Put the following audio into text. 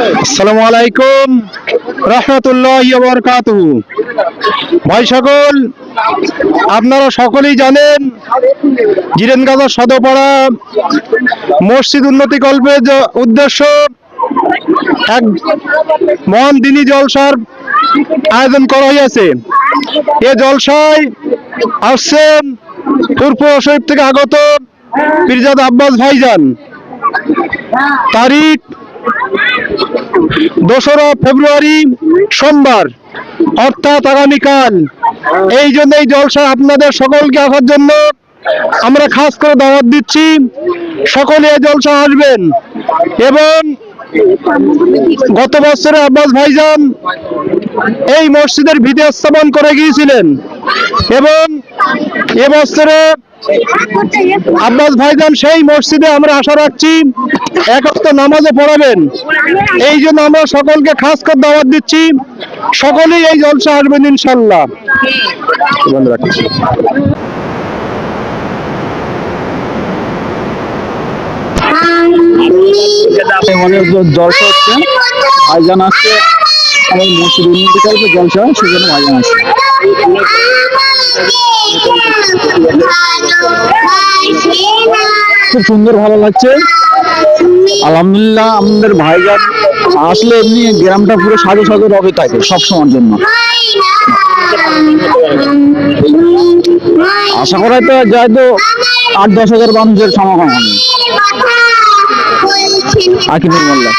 আসসালামু আলাইকুম রহমতুল্লাহি ওয়া বারাকাতুহু। ভাই সকল, আপনারা সকলেই জানেন জিরেনগাজা সদরপাড়া মসজিদ উন্নতিকল্পের উদ্দেশ্য এক মহান দিনী জলসার আয়োজন করা হয়েছে। এ জলসায় আসছেন পূর্ব শরীফ থেকে আগত পীরজাদা আব্বাস ভাইজান। তারিখ 2রা ফেব্রুয়ারি সোমবার, অর্থাৎ আগামীকাল। এই জন্য এই জলসায় আপনাদের সকলকে আসার জন্য আমরা খাস করে দাওয়াত দিচ্ছি। সকলে এই জলসা আসবেন। এবং গত বছরে আব্বাস ভাইজান এই মসজিদের ভিত্তি স্থাপন করে গিয়েছিলেন এবং এবছরে আব্বাস ভাইজান সেই মসজিদে আমরা আশা রাখছি এক ওয়াক্ত নামাজও পড়াবেন। এই জন্য আমরা সকলকে খাস করে দাওয়াত দিচ্ছি, সকলেই এই জলসা আসবেন ইনশাল্লাহ। অনেক জলসা হচ্ছে, ভাইজান আসছে, আমার মসজিদ উন্নতি করবে জলসা, সেজন্য ভাইজান আসছে। খুব সুন্দর, ভালো লাগছে আলহামদুলিল্লাহ। আমাদের ভাইজান আসলে এমনি গ্রামটা পুরো সাজো সাজো রবে থাকে সবসময়ের জন্য। আশা করা তো যায় তো 8-10 হাজার মানুষের সমাগম হবে। আকিনুর মোল্লা।